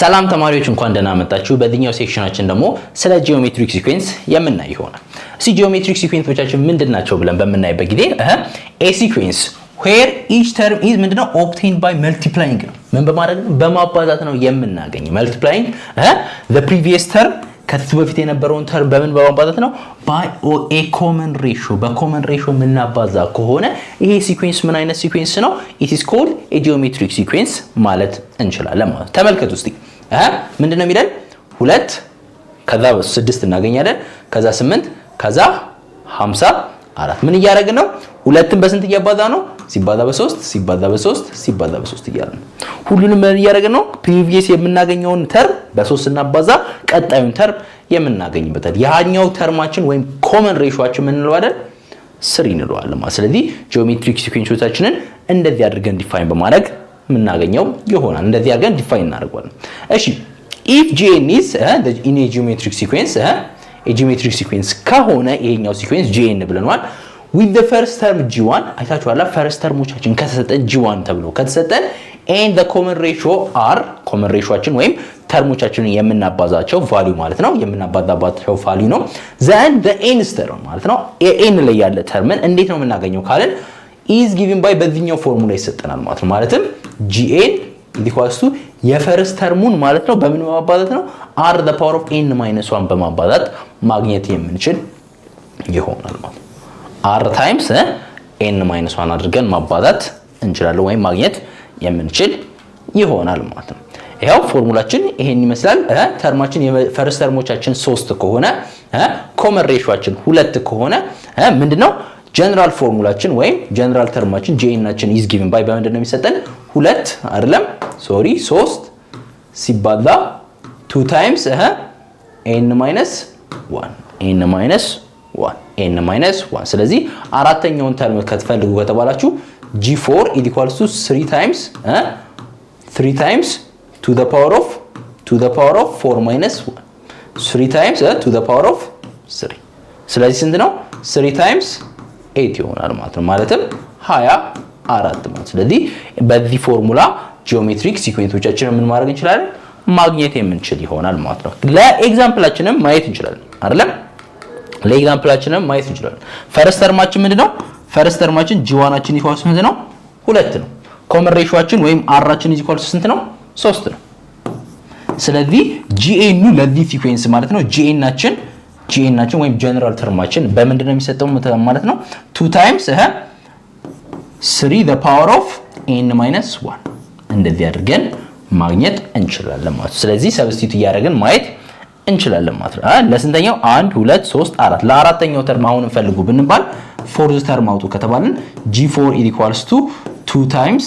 ሰላም ተማሪዎች እንኳን ደህና መጣችሁ። በዚህኛው ሴክሽናችን ደግሞ ስለ ጂኦሜትሪክ ሲኩዌንስ የምናይ ይሆናል። ጂኦሜትሪክ ሲኩዌንሶቻችን ምንድናቸው ብለን በምናይበት ጊዜ a sequence where each term is ምንድነው obtained by multiplying ነው። ምን በማድረግ ነው? በማባዛት ነው የምናገኘው። multiplying the previous term ከዚህ በፊት የነበረውን ተርም በምን በማባዛት ነው? by a common ratio በኮመን ሬሾ የምናባዛ ከሆነ ይሄ ሲኩዌንስ ምን አይነት ሲኩዌንስ ነው? it is called a geometric sequence ማለት እንችላለን ማለት ነው። ተመልከቱ እስቲ ምንድነው የሚለን? 2 ከዛ 6 እናገኛለን፣ ከዛ 8 ከዛ 54 ምን እያደረግን ነው? ሁለትን በስንት እያባዛ ነው? ሲባዛ በ3 ሲባዛ በ3 ሲባዛ በ3 እያልን ነው። ሁሉንም ምን እያደረግን ነው? ፕሪቪየስ የምናገኘውን ተርም በ3 እናባዛ ቀጣዩን ተርም የምናገኝበታል። ያኛው ተርማችን ወይም ኮመን ሬሾአችን ምን እንለዋለን? 3 እንለዋለን ማለት። ስለዚህ ጂኦሜትሪክ ሲኩዌንሶቻችንን እንደዚህ አድርገን ዲፋይን በማድረግ የምናገኘው ይሆናል። እንደዚህ አድርገን ዲፋይን እናደርጋለን። እሺ if gn is in a geometric sequence a geometric sequence ከሆነ ይሄኛው ሲኩዌንስ gn ብለናል with the first term g1 አይታችኋላ። ፈርስት ተርሞቻችን ከተሰጠን g1 ተብሎ ከተሰጠን and the common ratio r common ratioአችን ወይም ተርሞቻችንን የምናባዛቸው ቫልዩ ማለት ነው የምናባዛባቸው ቫልዩ ነው። then the nth term ማለት ነው n ላይ ያለ ተርምን እንዴት ነው የምናገኘው ካለን is given by በዚህኛው ፎርሙላ ይሰጠናል ማለት ነው። ማለትም gn equals to የፈርስት ተርሙን ማለት ነው በምን በማባዛት ነው r the power of n minus 1 በማባዛት ማግኘት የምንችል ይሆናል ማለት ነው። r times n minus 1 አድርገን ማባዛት እንችላለን ወይም ማግኘት የምንችል ይሆናል ማለት ነው። ይሄው ፎርሙላችን ይሄን ይመስላል። ተርማችን የፈርስት ተርሞቻችን 3 ከሆነ ኮመን ሬሾአችን 2 ከሆነ ምንድነው ጀነራል ፎርሙላችን ወይም ጀነራል ተርማችን gn ናችን is given by በምንድነው የሚሰጠን? 2 አይደለም 3 ሲባዛ 2 times n minus 1 ስለዚህ አራተኛውን ተርም ከተፈልጉ ከተባላችሁ g4 equals to 3 times to the power of 4 minus 1 3 times to the power of 3 ስለዚህ ስንት ነው? 3 times 8 ይሆናል ማለት ነው። ማለትም 24 ማለት። ስለዚህ በዚህ ፎርሙላ ጂኦሜትሪክ ሲኩዌንሶቻችንን ምን ማድረግ እንችላለን? ማግኘት የምንችል ይሆናል ማለት ነው። ለኤግዛምፕላችንም ማየት እንችላለን አይደለም? ለኤግዛምፕላችንም ማየት እንችላለን። ፈርስት ተርማችን ምንድነው? ፈርስት ተርማችን g1አችን ኢኳልስ ስንት ነው? 2 ነው። ኮመን ሬሾአችን ወይም rአችን ኢኳልስ ስንት ነው? 3 ነው። ስለዚህ gn ለዚህ ሲኩዌንስ ማለት ነው gn ናችን ወይም ጀነራል ተርማችን በምንድነው የሚሰጠው ማለት ነው 2 times 3 the power of n minus 1 እንደዚህ አድርገን ማግኘት እንችላለን ማለት ነው። ስለዚህ ሰብስቲቱት እያደረግን ማየት እንችላለን ማለት ነው። ለስንተኛው 1 2 3 4 ለአራተኛው ተርም አሁን እንፈልጉ ብንባል ፎርዝ ተርም አውጡ ከተባልን g4 equals to 2 times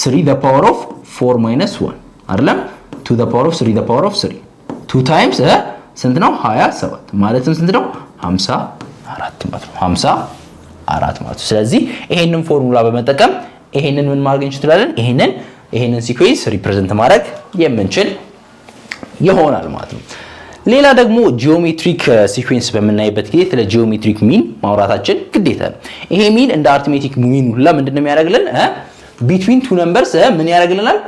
3 the power of 4 minus 1 አይደለም 2 the power of 3 the power of 3 2 times ስንት ነው? 27 ማለትም ስንት ነው? 54 ማለት ነው። 54 ማለት ነው። ስለዚህ ይሄንን ፎርሙላ በመጠቀም ይሄንን ምን ማድረግ እንችላለን? ይሄንን ሲኩዌንስ ሪፕሬዘንት ማድረግ የምንችል ይሆናል ማለት ነው። ሌላ ደግሞ ጂኦሜትሪክ ሲኩዌንስ በምናይበት ጊዜ ስለ ጂኦሜትሪክ ሚን ማውራታችን ግዴታ ነው። ይሄ ሚን እንደ አርትሜቲክ ሚን ሁላ ምንድነው የሚያደርግልን? ቢትዊን ቱ ነምበርስ ምን ያደርግልናል?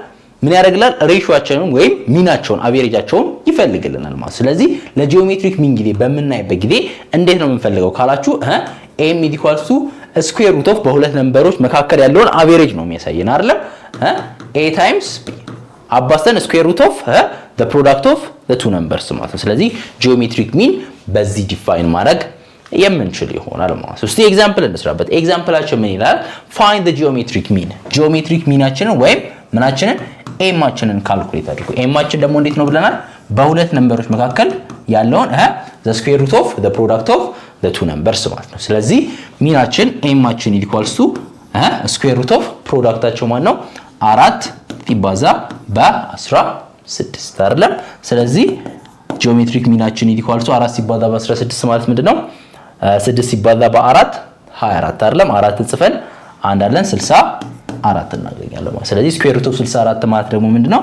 ሬሾአቸውን ወይም ሚናቸውን አቬሬጃቸውን ይፈልግልናል ማለት። ስለዚህ ለጂኦሜትሪክ ሚን ጊዜ በምናይበት ጊዜ እንዴት ነው የምንፈልገው ካላችሁ m equals to square root of በሁለት ነምበሮች መካከል ያለውን አቬሬጅ ነው የሚያሳየን አይደል? a times b አባስተን square root of the product of the two numbers ማለት ነው። ስለዚህ ጂኦሜትሪክ ሚን በዚህ ዲፋይን ማድረግ የምንችል ይሆናል ማለት ነው። እስቲ ኤግዛምፕል እንስራበት። ኤግዛምፕላችን ምን ይላል? find the geometric mean ጂኦሜትሪክ ሚናችንን ወይም ምናችንን ኤማችንን ካልኩሌት አድርጉ። ኤማችን ደግሞ እንዴት ነው ብለናል? በሁለት ነምበሮች መካከል ያለውን the square root of the product of the two numbers ማለት ነው። ስለዚህ ሚናችን ኤማችን equals to square root of ፕሮዳክታቸው ማለት ነው 4 ሲባዛ በ16 አይደለም? ስለዚህ ጂኦሜትሪክ ሚናችን equals to 4 ሲባዛ በ16 ማለት ምንድነው? 6 ሲባዛ በ4 24 አይደለም? 4 ጽፈን አንድ አለን 64 እናገኛለን ማለት። ስለዚህ ስኩዌር ሩት ኦፍ 64 ማለት ደግሞ ምንድነው?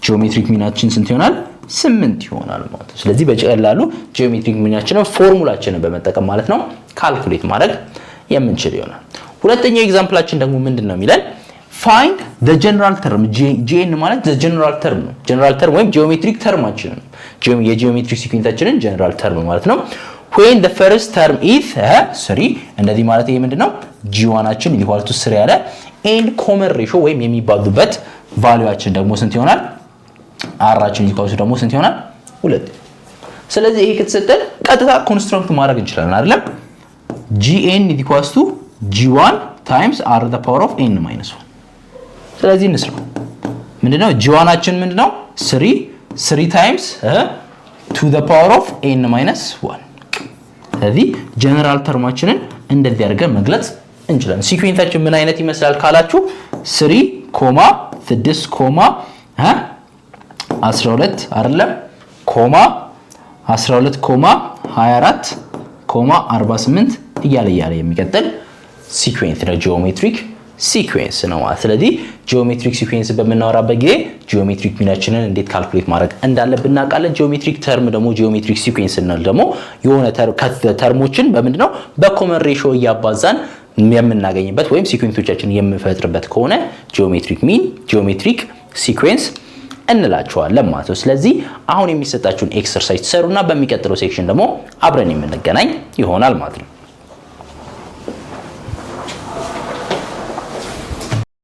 ጂኦሜትሪክ ሚናችን ስንት ይሆናል? 8 ይሆናል ማለት ነው። ስለዚህ በቀላሉ ጂኦሜትሪክ ሚናችንን ፎርሙላችንን በመጠቀም ማለት ነው ካልኩሌት ማድረግ የምንችል ይሆናል። ሁለተኛው ኤግዛምፕላችን ደግሞ ምንድነው የሚለን? find the general term gn ማለት the general term ነው። general term ወይም geometric termችን ነው። የጂኦሜትሪክ ሲኩዌንሳችንን general term ማለት ነው። when the first term is 3 እንደዚህ ማለት ይሄ ምንድነው g1ችን equal to 3 ያለ and common ratio ወይም የሚባዙበት ቫልዩአችን ደግሞ ስንት ይሆናል? r-ችን equal to ደግሞ ስንት ይሆናል? 2 ስለዚህ ይሄ ከተሰጠን ቀጥታ ኮንስትራክት ማድረግ እንችላለን አይደለም? gn equals to g1 times r to the power of n minus 1 ስለዚህ እንስራው ምንድነው g1ችን ምንድነው 3 times to the power of n minus 1 ስለዚህ ጀነራል ተርማችንን እንደዚህ አድርገን መግለጽ እንችላለን። ሲኩዌንሳችን ምን አይነት ይመስላል ካላችሁ 3 6 12 አይደለም ኮማ 12 24 48 እያለ የሚቀጥል ሲኩዌንስ ነው ጂኦሜትሪክ ሲኩዌንስ ነው ማለት። ስለዚህ ጂኦሜትሪክ ሲኩዌንስ በመናወራበት ጊዜ ጂኦሜትሪክ ሚናችንን እንዴት ካልኩሌት ማድረግ እንዳለብን እናውቃለን። ጂኦሜትሪክ ተርም ደግሞ ጂኦሜትሪክ ሲኩዌንስ ነው ደግሞ የሆነ ተርሞችን በምንድነው በኮመን ሬሾ እያባዛን የምናገኝበት ወይም ሲኩዌንሶቻችንን የምንፈጥርበት ከሆነ ጂኦሜትሪክ ሚን ጂኦሜትሪክ ሲኩዌንስ እንላቸዋለን ማለት ነው። ስለዚህ አሁን የሚሰጣችሁን ኤክሰርሳይዝ ትሰሩና በሚቀጥለው ሴክሽን ደግሞ አብረን የምንገናኝ ይሆናል ማለት ነው።